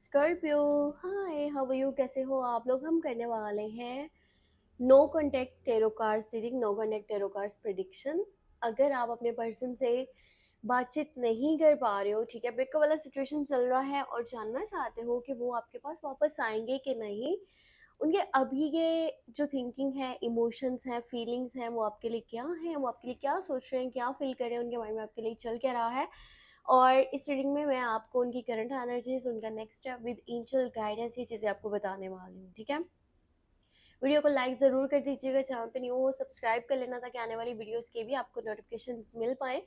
Scorpio, hi, how are you? कैसे हो आप लोग? हम करने वाले हैं no contact tarot cards reading, no contact tarot cards prediction. अगर आप अपने पर्सन से बातचीत नहीं कर पा रहे हो, ठीक है, ब्रेकअप वाला सिचुएशन चल रहा है और जानना चाहते हो कि वो आपके पास वापस आएंगे कि नहीं, उनके अभी के जो थिंकिंग है, इमोशंस हैं, फीलिंग्स हैं, वो आपके लिए क्या हैं, वो आपके लिए क्या सोच रहे हैं, क्या फील कर रहे हैं, उनके माइंड में आपके लिए चल क्या रहा है। और इस रीडिंग में मैं आपको उनकी करंट एनर्जीज, उनका next step with angel guidance, ये चीज़ें आपको बताने वाली हूँ, ठीक है। वीडियो को लाइक ज़रूर कर दीजिएगा, चैनल पे न्यू हो सब्सक्राइब कर लेना ताकि आने वाली वीडियोस के भी आपको नोटिफिकेशन मिल पाए।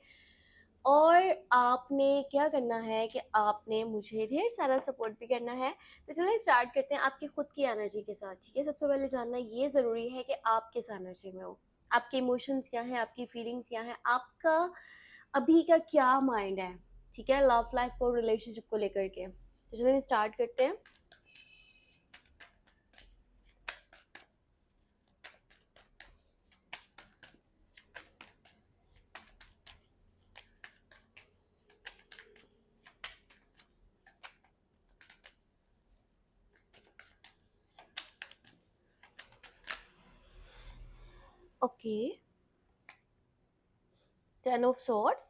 और आपने क्या करना है कि आपने मुझे ढेर सारा सपोर्ट भी करना है। तो चलिए स्टार्ट करते हैं आपकी खुद की एनर्जी के साथ, ठीक है। सबसे पहले जानना ये ज़रूरी है कि आप किस एनर्जी में हो, आपके इमोशंस क्या हैं, आपकी फीलिंग्स क्या हैं, आपका अभी का क्या माइंड है, ठीक है, लव लाइफ को, रिलेशनशिप को लेकर के। तो चलिए स्टार्ट करते हैं। Okay, 10 of swords,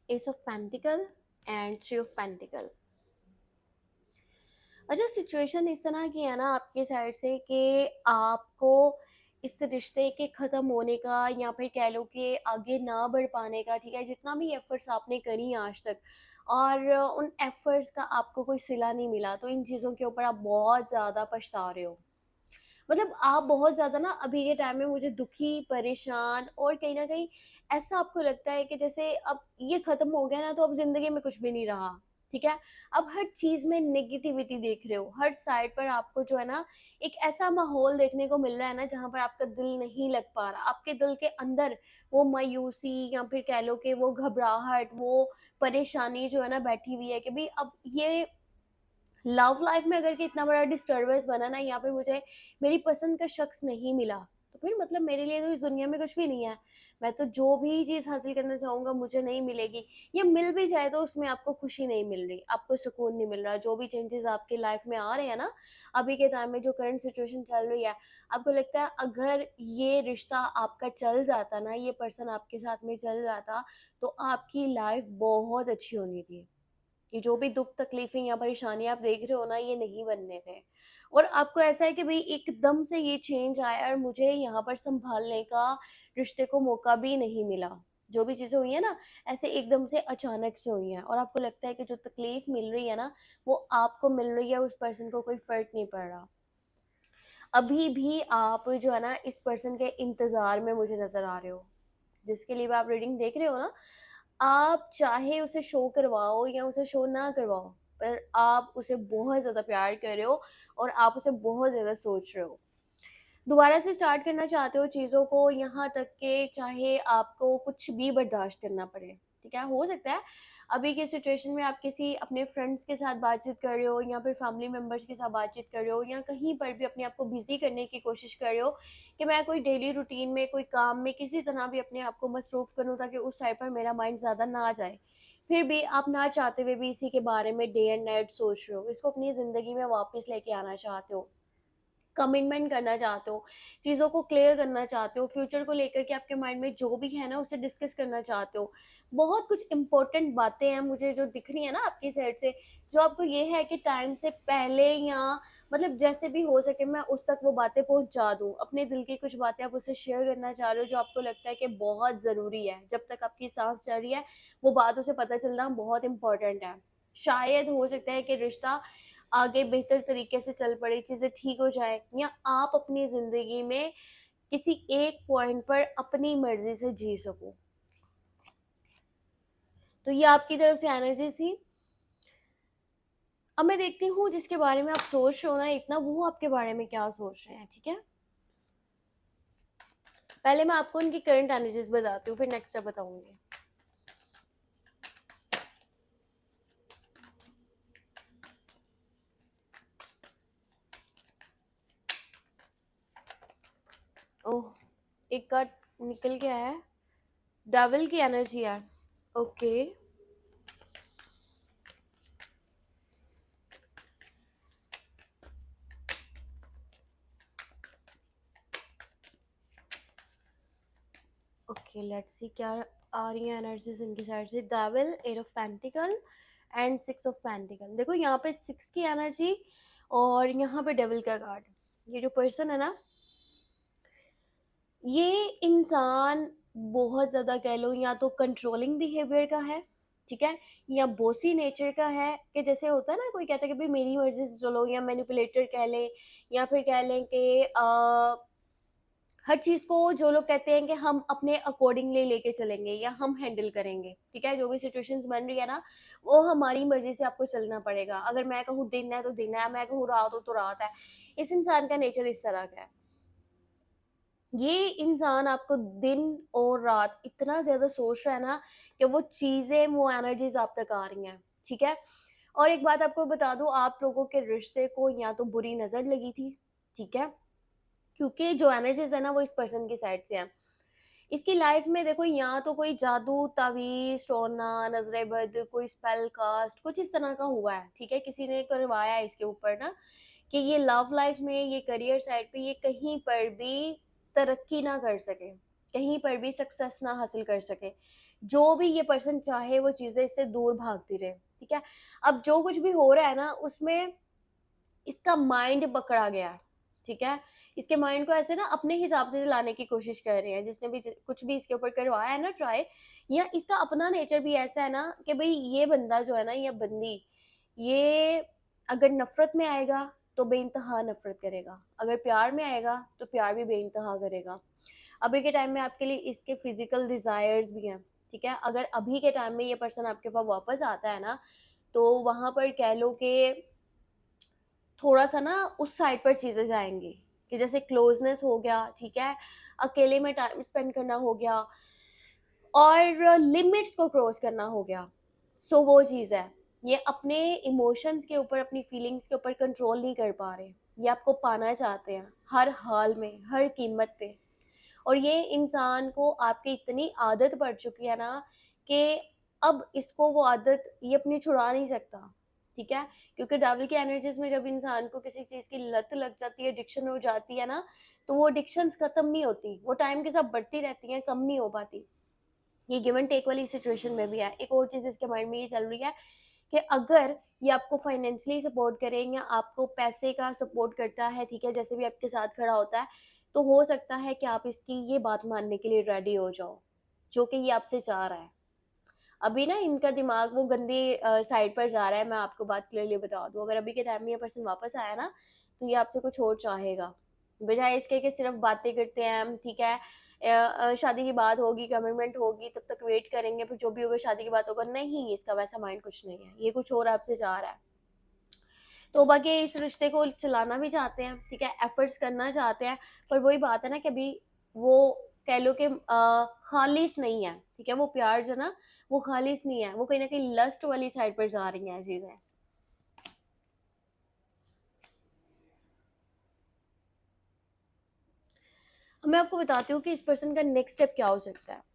S of pentacle and 3 of pentacle. अच्छा, सिचुएशन इस तरह की है ना आपके साइड से कि आपको इस रिश्ते के ख़त्म होने का, या फिर कह लो कि आगे ना बढ़ पाने का, ठीक है, जितना भी एफर्ट्स आपने करी आज तक और उन एफर्ट्स का आपको कोई सिला नहीं मिला, तो इन चीज़ों के ऊपर आप बहुत ज़्यादा पछता रहे हो। मतलब आप बहुत ज़्यादा ना अभी के टाइम में मुझे दुखी, परेशान और कहीं न कहीं ऐसा आपको लगता है कि जैसे अब ये ख़त्म हो गया ना, तो अब ज़िंदगी में कुछ भी नहीं रहा, ठीक है? अब हर चीज़ में नेगेटिविटी देख रहे हो, हर साइड पर आपको जो है ना एक ऐसा माहौल देखने को मिल रहा है ना जहाँ पर आपका दिल नहीं लग पा रहा। आपके दिल के अंदर वो मायूसी, या फिर कह लो कि वो घबराहट, वो परेशानी जो है ना बैठी हुई है कि भई अब ये लव लाइफ में अगर कि इतना बड़ा डिस्टर्बेंस बना ना, यहाँ पे मुझे मेरी पसंद का शख्स नहीं मिला, तो फिर मतलब मेरे लिए तो इस दुनिया में कुछ भी नहीं है। मैं तो जो भी चीज़ हासिल करना चाहूँगा मुझे नहीं मिलेगी, या मिल भी जाए तो उसमें आपको खुशी नहीं मिल रही, आपको सुकून नहीं मिल रहा। जो भी चेंजेस आपकी लाइफ में आ रहे हैं ना, अभी के टाइम में जो करंट सिचुएशन चल रही है, आपको लगता है अगर ये रिश्ता आपका चल जाता ना, ये पर्सन आपके साथ में चल जाता, तो आपकी लाइफ बहुत अच्छी होनी थी। कि जो भी दुख तकलीफें या परेशानियां आप देख रहे हो ना, ये नहीं बनने थे। और आपको ऐसा है कि भाई एकदम से ये चेंज आया और मुझे यहाँ पर संभालने का, रिश्ते को मौका भी नहीं मिला। जो भी चीजें हुई है ना, ऐसे एकदम से अचानक से हुई हैं, और आपको लगता है कि जो तकलीफ मिल रही है ना, वो आपको मिल रही है, उस पर्सन को कोई फर्क नहीं पड़ रहा। अभी भी आप जो है ना इस पर्सन के इंतजार में मुझे नजर आ रहे हो, जिसके लिए भी आप रीडिंग देख रहे हो ना। आप चाहे उसे शो करवाओ या उसे शो ना करवाओ, पर आप उसे बहुत ज़्यादा प्यार कर रहे हो और आप उसे बहुत ज़्यादा सोच रहे हो। दोबारा से स्टार्ट करना चाहते हो चीज़ों को, यहाँ तक के चाहे आपको कुछ भी बर्दाश्त करना पड़े, ठीक है। हो सकता है अभी के सिचुएशन में आप किसी अपने फ्रेंड्स के साथ बातचीत कर रहे हो, या फिर फैमिली मेम्बर्स के साथ बातचीत कर रहे हो, या कहीं पर भी अपने आप को बिजी करने की कोशिश कर रहे हो कि मैं कोई डेली रूटीन में, कोई काम में किसी तरह भी अपने आप को मसरूफ करूँ ताकि उस साइड पर मेरा माइंड ज़्यादा ना जाए। फिर भी आप ना चाहते हुए भी इसी के बारे में डे एंड नाइट सोच रहे हो, इसको अपनी ज़िंदगी में वापस लेके आना चाहते हो, कमिटमेंट करना चाहते हो, चीज़ों को क्लियर करना चाहते हो, फ्यूचर को लेकर के आपके माइंड में जो भी है ना उसे डिस्कस करना चाहते हो। बहुत कुछ इंपॉर्टेंट बातें हैं मुझे जो दिख रही है ना आपकी साइड से, जो आपको ये है कि टाइम से पहले, या मतलब जैसे भी हो सके मैं उस तक वो बातें पहुंचा दूं। अपने दिल की कुछ बातें आप उससे शेयर करना चाह रहे हो जो आपको लगता है कि बहुत ज़रूरी है, जब तक आपकी सांस चल रही है वो बात उसे पता चलना बहुत इंपॉर्टेंट है। शायद हो सकता है कि रिश्ता आगे बेहतर तरीके से चल पड़े, चीज़ें ठीक हो जाए, या आप अपनी ज़िंदगी में किसी एक पॉइंट पर अपनी मर्ज़ी से जी सको। तो ये आपकी तरफ से एनर्जीज़ थी। अब मैं देखती हूँ जिसके बारे में आप सोच रहे हो ना इतना, वो आपके बारे में क्या सोच रहे हैं, ठीक है? पहले मैं आपको उनकी करंट एनर्जीज़ बताती हूँ, फिर नेक्स्ट स्टेप बताऊँगी। ओह! एक कार्ड निकल के आया है, डेविल की एनर्जी है। ओके। ओके, लेट्स सी क्या आ रही है एनर्जीज इनकी साइड से। Devil, eight of pentacle and six of pentacle. देखो यहाँ पे सिक्स की एनर्जी और यहाँ पे डेविल का कार्ड। ये जो पर्सन है ना, ये इंसान बहुत ज़्यादा कह लो या तो कंट्रोलिंग बिहेवियर का है, ठीक है, या बोसी नेचर का है, कि जैसे होता है ना, कोई कहता है कि भाई मेरी मर्जी से चलो, या मैनिपुलेटर कह लें, या फिर कह लें कि हर चीज़ को जो लोग कहते हैं कि हम अपने अकॉर्डिंगली लेके चलेंगे या हम हैंडल करेंगे, ठीक है, जो भी सिचुएशंस बन रही है ना, वो हमारी मर्जी से आपको चलना पड़ेगा। अगर मैं कहूँ दिन है तो दिन है, मैं कहूँ रात हो तो रात है। इस इंसान का नेचर इस तरह का है। ये इंसान आपको दिन और रात इतना ज्यादा सोच रहा है ना कि वो चीजें, वो एनर्जीज आप तक आ रही हैं, ठीक है। और एक बात आपको बता दूं, आप लोगों के रिश्ते को या तो बुरी नजर लगी थी, ठीक है, क्योंकि जो एनर्जीज है ना वो इस पर्सन की साइड से है। इसकी लाइफ में देखो, या तो कोई जादू, तावीज, टोना, नजरे बद, कोई स्पेल कास्ट, कुछ इस तरह का हुआ है, ठीक है, किसी ने करवाया है इसके ऊपर ना, कि ये लव लाइफ में, ये करियर साइड पे, ये कहीं पर भी तरक्की ना कर सके, कहीं पर भी सक्सेस ना हासिल कर सके। जो भी ये पर्सन चाहे वो चीजें इससे दूर भागती रहे, ठीक है। अब जो कुछ भी हो रहा है ना, उसमें इसका माइंड पकड़ा गया है, ठीक है। इसके माइंड को ऐसे ना अपने हिसाब से लाने की कोशिश कर रहे हैं, जिसने भी कुछ भी इसके ऊपर करवाया है ना ट्राई, या इसका अपना नेचर भी ऐसा है ना कि भाई ये बंदा जो है ना, ये बंदी, ये अगर नफरत में आएगा तो बेइंतहा नफरत करेगा, अगर प्यार में आएगा तो प्यार भी बेइंतहा करेगा। अभी के टाइम में आपके लिए इसके फिजिकल डिजायर्स भी हैं, ठीक है। अगर अभी के टाइम में ये पर्सन आपके पास वापस आता है ना, तो वहां पर कह लो कि थोड़ा सा ना उस साइड पर चीजें जाएंगी, कि जैसे क्लोजनेस हो गया, ठीक है, अकेले में टाइम स्पेंड करना हो गया, और लिमिट्स को क्रॉस करना हो गया। सो वो चीज़ है, ये अपने इमोशंस के ऊपर, अपनी फीलिंग्स के ऊपर कंट्रोल नहीं कर पा रहे। ये आपको पाना चाहते हैं हर हाल में, हर कीमत पे। और ये इंसान को आपकी इतनी आदत पड़ चुकी है ना, कि अब इसको वो आदत ये अपनी छुड़ा नहीं सकता, ठीक है। क्योंकि डेविल की एनर्जीज में जब इंसान को किसी चीज की लत लग जाती है, एडिक्शन हो जाती है ना, तो वो एडिक्शंस खत्म नहीं होती, वो टाइम के साथ बढ़ती रहती हैं, कम नहीं हो पाती। ये गिव एंड टेक वाली सिचुएशन में भी है। एक और चीज इसके माइंड में ये चल रही है कि अगर ये आपको फाइनेंशियली सपोर्ट करें, या आपको पैसे का सपोर्ट करता है, ठीक है, जैसे भी आपके साथ खड़ा होता है, तो हो सकता है कि आप इसकी ये बात मानने के लिए रेडी हो जाओ, जो कि ये आपसे चाह रहा है। अभी ना इनका दिमाग वो गंदी साइड पर जा रहा है। मैं आपको बात क्लियरली बता दूं, अगर अभी के टाइम में ये पर्सन वापस आया ना, तो ये आपसे कुछ और चाहेगा, बजाय इसके कि सिर्फ बातें करते हैं हम, ठीक है, शादी की बात होगी, कमिटमेंट होगी, तब तक वेट करेंगे, फिर जो भी होगा शादी की बात होगा, नहीं, इसका वैसा माइंड कुछ नहीं है, ये कुछ और आपसे चाह रहा है। तो बाकी इस रिश्ते को चलाना भी चाहते हैं, ठीक है, एफर्ट्स करना चाहते हैं, पर वही बात है ना कि अभी वो कह लो कि खालिस नहीं है, ठीक है, वो प्यार जो ना वो खालिस नहीं है, वो कहीं ना कहीं लस्ट वाली साइड पर जा रही हैं चीजें। अब मैं आपको बताती हूँ कि इस पर्सन का नेक्स्ट स्टेप क्या हो सकता है।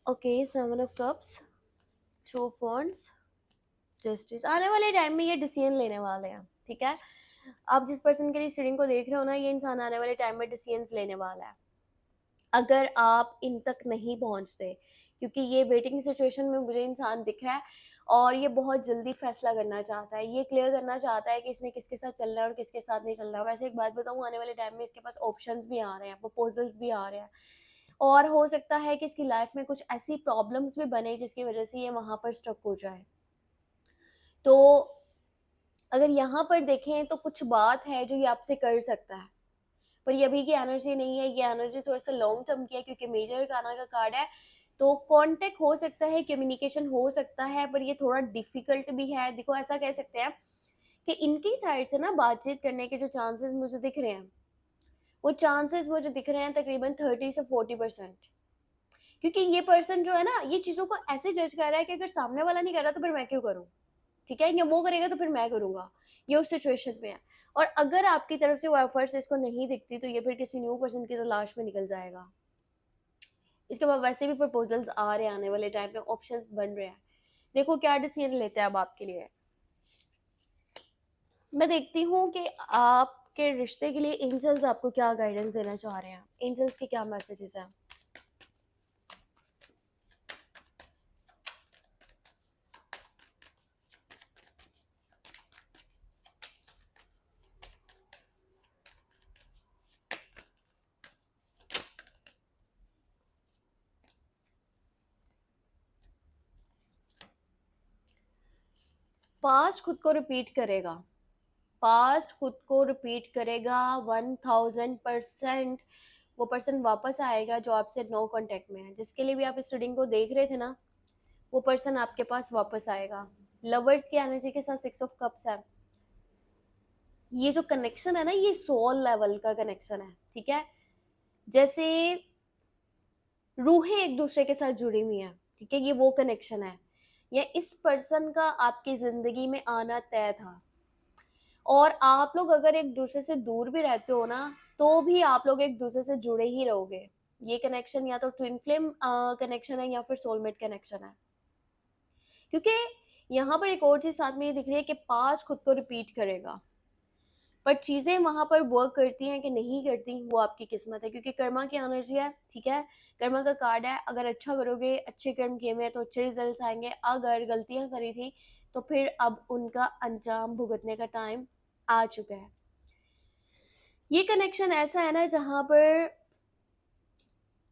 Okay, seven of cups, two of wands, justice. आने वाले टाइम में ये डिसीजन लेने वाले हैं, ठीक है। आप जिस पर्सन के लिए रीडिंग को देख रहे हो ना, ये इंसान आने वाले टाइम में डिसीजंस लेने वाला है, अगर आप इन तक नहीं पहुंचते, क्योंकि ये वेटिंग सिचुएशन में मुझे इंसान दिख रहा है, और ये बहुत जल्दी फैसला करना चाहता है, ये क्लियर करना चाहता है कि इसने किसके साथ चल रहा है और किसके साथ नहीं चल रहा है। वैसे एक बात बताऊं, आने वाले टाइम में इसके पास ऑप्शंस भी आ रहे हैं, प्रपोजल्स भी आ रहे हैं, और हो सकता है कि इसकी लाइफ में कुछ ऐसी प्रॉब्लम्स भी बने जिसकी वजह से ये वहां पर स्टक हो जाए। तो अगर यहाँ पर देखें तो कुछ बात है जो ये आपसे कर सकता है, पर ये अभी की एनर्जी नहीं है, ये एनर्जी थोड़ा सा लॉन्ग टर्म की है, क्योंकि मेजर गाना का कार्ड है। तो कांटेक्ट हो सकता है, कम्युनिकेशन हो सकता है, पर ये थोड़ा डिफिकल्ट भी है। देखो, ऐसा कह सकते हैं कि इनकी साइड से ना बातचीत करने के जो चांसेस मुझे दिख रहे हैं, वो चांसेस मुझे दिख रहे हैं तकरीबन 30 से 40%। क्योंकि ये पर्सन जो है ना, ये चीजों को ऐसे जज कर रहा है कि अगर सामने वाला नहीं कर रहा तो फिर मैं क्यों करूं, ठीक है, या वो करेगा तो फिर मैं करूँगा, ये उस सिचुएशन में है। और अगर आपकी तरफ से वो एफर्ट्स इसको नहीं दिखती तो ये फिर किसी न्यू पर्सन की तलाश में निकल जाएगा। इसके बाद वैसे भी प्रपोजल्स आ रहे हैं, आने वाले टाइम में ऑप्शंस बन रहे हैं, देखो क्या डिसीजन लेते हैं अब आपके लिए। मैं देखती हूँ कि आपके रिश्ते के लिए एंजल्स आपको क्या गाइडेंस देना चाह रहे हैं, एंजल्स के क्या मैसेजेस हैं। पास्ट खुद को रिपीट करेगा, पास्ट खुद को रिपीट करेगा 1000%। वो पर्सन वापस आएगा जो आपसे नो कांटेक्ट में है, जिसके लिए भी आप इस रीडिंग को देख रहे थे ना, वो पर्सन आपके पास वापस आएगा। लवर्स की एनर्जी के साथ 6 ऑफ कप्स है। ये जो कनेक्शन है ना, ये सोल लेवल का कनेक्शन है, ठीक है। जैसे रूहें एक दूसरे के साथ जुड़ी हुई हैं, ठीक है, ये वो कनेक्शन है। या इस पर्सन का आपकी जिंदगी में आना तय था। और आप लोग अगर एक दूसरे से दूर भी रहते हो ना, तो भी आप लोग एक दूसरे से जुड़े ही रहोगे। ये कनेक्शन या तो ट्विन फ्लेम कनेक्शन है या फिर सोलमेट कनेक्शन है। क्योंकि यहाँ पर एक और चीज साथ में ये दिख रही है कि पास्ट खुद को रिपीट करेगा, पर चीजें वहां पर वर्क करती हैं कि नहीं करती वो आपकी किस्मत है, क्योंकि कर्मा की एनर्जी है, ठीक है। कर्मा का कार्ड है, अगर अच्छा करोगे, अच्छे कर्म किए हुए तो अच्छे रिजल्ट्स आएंगे, अगर गलतियां करी थी तो फिर अब उनका अंजाम भुगतने का टाइम आ चुका है। ये कनेक्शन ऐसा है ना जहां पर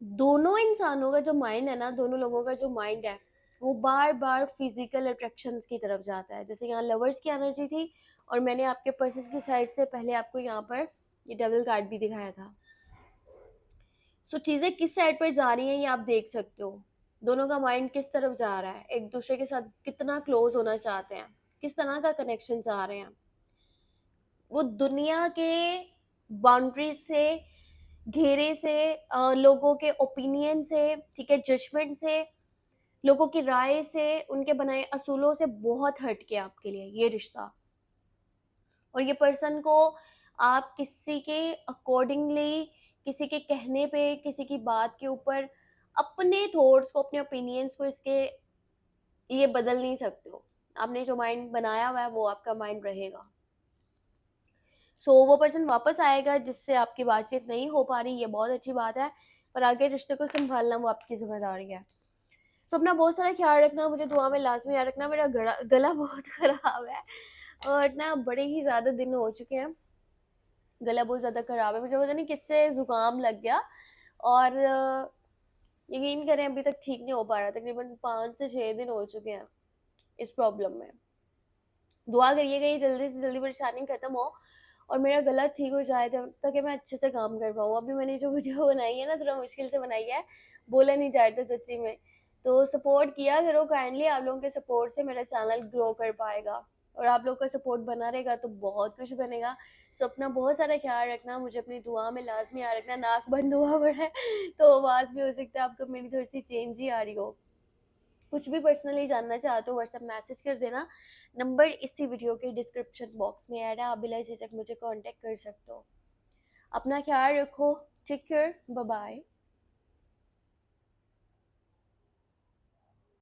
दोनों इंसानों का जो माइंड है ना, दोनों लोगों का जो माइंड है, वो बार बार फिजिकल अट्रैक्शंस की तरफ जाता है। जैसे यहाँ लवर्स की एनर्जी थी, और मैंने आपके पर्सन की साइड से पहले आपको यहाँ पर ये डबल कार्ड भी दिखाया था। सो चीजें किस साइड पर जा रही हैं ये आप देख सकते हो। दोनों का माइंड किस तरफ जा रहा है, एक दूसरे के साथ कितना क्लोज होना चाहते हैं, किस तरह का कनेक्शन चाह रहे हैं। वो दुनिया के बाउंड्री से, घेरे से, लोगों के ओपिनियन से, ठीक है, जजमेंट से, लोगों की राय से, उनके बनाए असूलों से बहुत हट के आपके लिए ये रिश्ता। और ये पर्सन को आप किसी के अकॉर्डिंगली, किसी के कहने पे, किसी की बात के ऊपर अपने थॉट्स को, अपने ओपिनियंस को इसके लिए बदल नहीं सकते हो। आपने जो माइंड बनाया हुआ है वो आपका माइंड रहेगा। वो पर्सन वापस आएगा जिससे आपकी बातचीत नहीं हो पा रही, ये बहुत अच्छी बात है, पर आगे रिश्ते को संभालना वो आपकी जिम्मेदारी है। अपना बहुत सारा ख्याल रखना, मुझे दुआ में लाजमी याद रखना। मेरा गला बहुत खराब है और ना बड़े ही ज्यादा दिन हो चुके हैं, गला बहुत ज्यादा खराब है, मुझे पता नहीं किससे जुकाम लग गया। और यकीन करें अभी तक ठीक नहीं हो पा रहा, तकरीबन 5 से 6 दिन हो चुके हैं इस प्रॉब्लम में। दुआ करिएगा ये जल्दी से जल्दी परेशानी खत्म हो और मेरा गला ठीक हो जाए, ताकि मैं अच्छे से काम कर पाऊँ। अभी मैंने जो वीडियो बनाई है ना, थोड़ा मुश्किल से बनाई है, बोला नहीं जा रहा सच्ची में। तो सपोर्ट किया करो काइंडली, आप लोगों के सपोर्ट से मेरा चैनल ग्रो कर पाएगा, और आप लोग का सपोर्ट बना रहेगा तो बहुत कुछ बनेगा। अपना बहुत सारा ख्याल रखना, मुझे अपनी दुआ में लाजमी याद रखना। नाक बंद हुआ पड़ा है तो आवाज़ भी हो सकता है आपको मेरी थोड़ी सी चेंज ही आ रही हो। कुछ भी पर्सनली जानना चाहते हो व्हाट्सएप मैसेज कर देना, नंबर इसी वीडियो के डिस्क्रिप्शन बॉक्स में ऐड है, आप बिला झिझक मुझे कांटेक्ट कर सकते हो। अपना ख्याल रखो, टेक केयर, बाय बाय।